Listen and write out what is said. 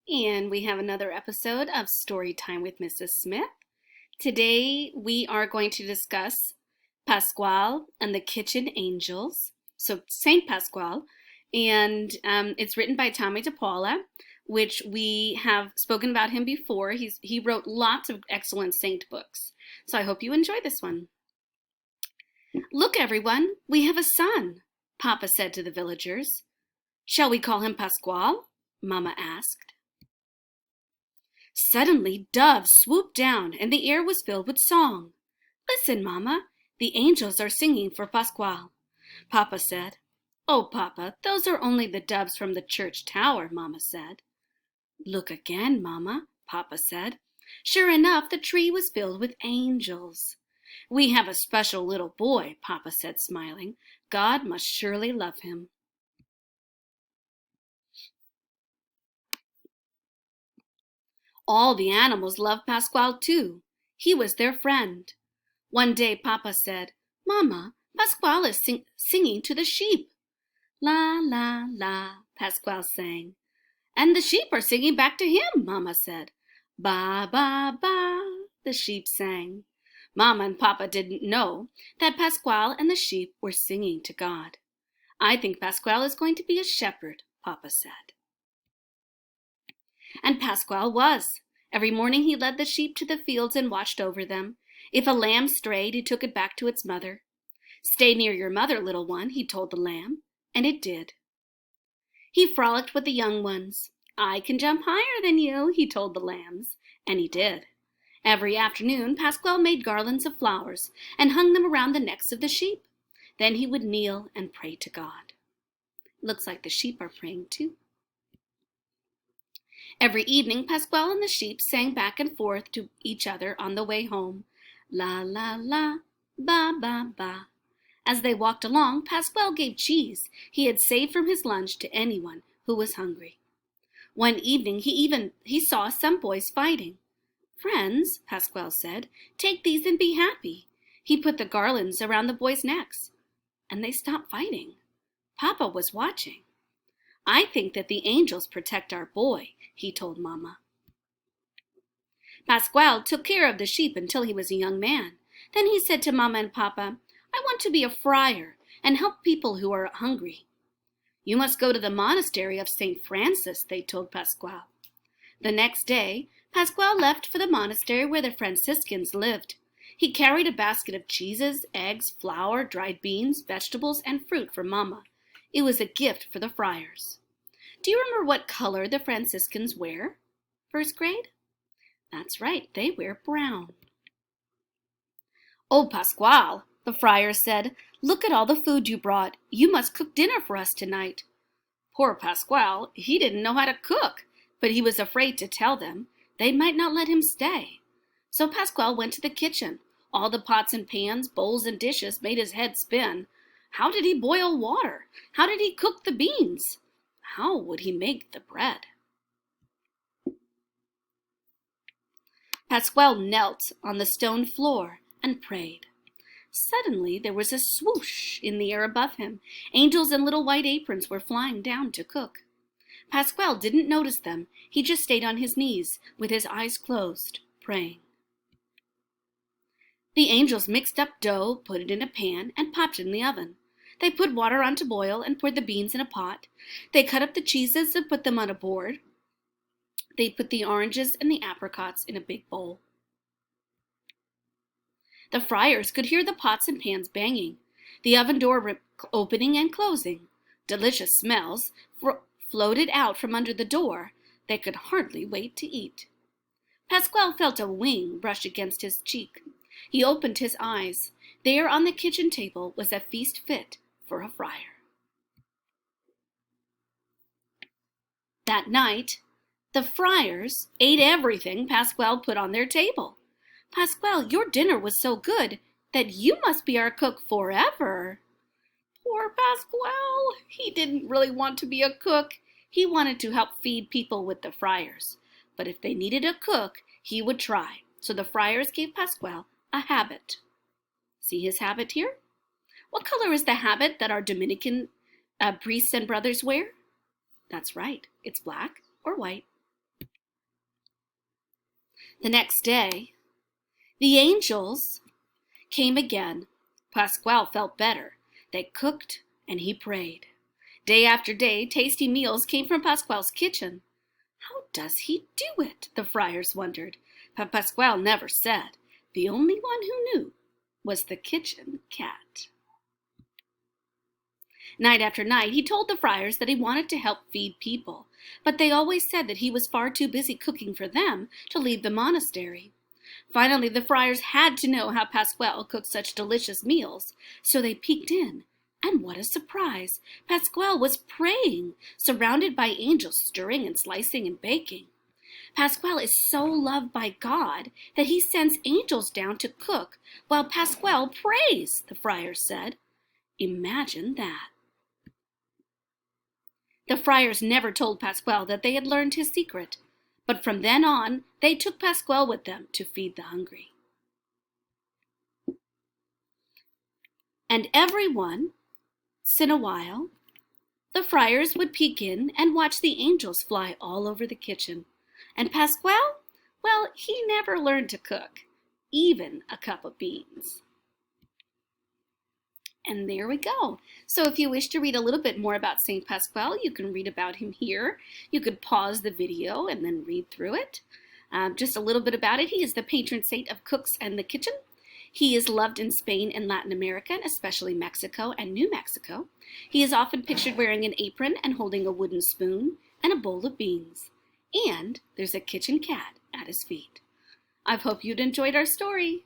And we have another episode of Story Time with Mrs. Smith. Today we are going to discuss Pascual and the Kitchen Angels. So, Saint Pascual. And it's written by Tommy DePaula, which we have spoken about him before. He wrote lots of excellent saint books. So, I hope you enjoy this one. Look, everyone, we have a son, Papa said to the villagers. Shall we call him Pascual? Mama asked. Suddenly, doves swooped down, and the air was filled with song. Listen, Mama, the angels are singing for Pascual. Papa said. Oh, Papa, those are only the doves from the church tower, Mama said. Look again, Mama, Papa said. Sure enough, the tree was filled with angels. We have a special little boy, Papa said, smiling. God must surely love him. All the animals loved Pascual too. He was their friend. One day Papa said, Mama, Pascual is singing to the sheep. La, la, la, Pascual sang. And the sheep are singing back to him, Mama said. Ba, ba, ba, the sheep sang. Mama and Papa didn't know that Pascual and the sheep were singing to God. I think Pascual is going to be a shepherd, Papa said. And Pascual was. Every morning he led the sheep to the fields and watched over them. If a lamb strayed, he took it back to its mother. Stay near your mother, little one, he told the lamb, and it did. He frolicked with the young ones. I can jump higher than you, he told the lambs, and he did. Every afternoon, Pascual made garlands of flowers and hung them around the necks of the sheep. Then he would kneel and pray to God. Looks like the sheep are praying too. Every evening, Pascual and the sheep sang back and forth to each other on the way home. La, la, la, ba, ba, ba. As they walked along, Pascual gave cheese he had saved from his lunch to anyone who was hungry. One evening, he saw some boys fighting. Friends, Pascual said, take these and be happy. He put the garlands around the boys' necks, and they stopped fighting. Papa was watching. I think that the angels protect our boy, he told Mama. Pascual took care of the sheep until he was a young man. Then he said to Mama and Papa, I want to be a friar and help people who are hungry. You must go to the monastery of St. Francis, they told Pascual. The next day, Pascual left for the monastery where the Franciscans lived. He carried a basket of cheeses, eggs, flour, dried beans, vegetables, and fruit for Mama. It was a gift for the friars. Do you remember what color the Franciscans wear? First grade? That's right, they wear brown. Oh, Pascual, the friar said, look at all the food you brought. You must cook dinner for us tonight. Poor Pascual, he didn't know how to cook, but he was afraid to tell them. They might not let him stay. So Pascual went to the kitchen. All the pots and pans, bowls and dishes made his head spin. How did he boil water? How did he cook the beans? How would he make the bread? Pascual knelt on the stone floor and prayed. Suddenly there was a swoosh in the air above him. Angels in little white aprons were flying down to cook. Pascual didn't notice them. He just stayed on his knees with his eyes closed, praying. The angels mixed up dough, put it in a pan, and popped it in the oven. They put water on to boil and poured the beans in a pot. They cut up the cheeses and put them on a board. They put the oranges and the apricots in a big bowl. The friars could hear the pots and pans banging, the oven door opening and closing. Delicious smells floated out from under the door. They could hardly wait to eat. Pascual felt a wing brush against his cheek. He opened his eyes. There on the kitchen table was a feast fit for a friar. That night, the friars ate everything Pascual put on their table. Pascual, your dinner was so good that you must be our cook forever. Poor Pascual, he didn't really want to be a cook. He wanted to help feed people with the friars. But if they needed a cook, he would try. So the friars gave Pascual a habit. See his habit here? What color is the habit that our Dominican priests and brothers wear? That's right, it's black or white. The next day, the angels came again. Pascual felt better. They cooked and he prayed. Day after day, tasty meals came from Pascual's kitchen. How does he do it? The friars wondered, but Pascual never said. The only one who knew was the kitchen cat. Night after night, he told the friars that he wanted to help feed people, but they always said that he was far too busy cooking for them to leave the monastery. Finally, the friars had to know how Pascual cooked such delicious meals, so they peeked in. And what a surprise! Pascual was praying, surrounded by angels stirring and slicing and baking. Pascual is so loved by God that he sends angels down to cook while Pascual prays, the friars said. Imagine that. The friars never told Pascual that they had learned his secret, but from then on they took Pascual with them to feed the hungry. And every once in a while, the friars would peek in and watch the angels fly all over the kitchen. And Pascual, well, he never learned to cook, even a cup of beans. And there we go. So if you wish to read a little bit more about St. Pascual, you can read about him here. You could pause the video and then read through it. Just a little bit about it. He is the patron saint of cooks and the kitchen. He is loved in Spain and Latin America, especially Mexico and New Mexico. He is often pictured wearing an apron and holding a wooden spoon and a bowl of beans. And there's a kitchen cat at his feet. I hope you'd enjoyed our story.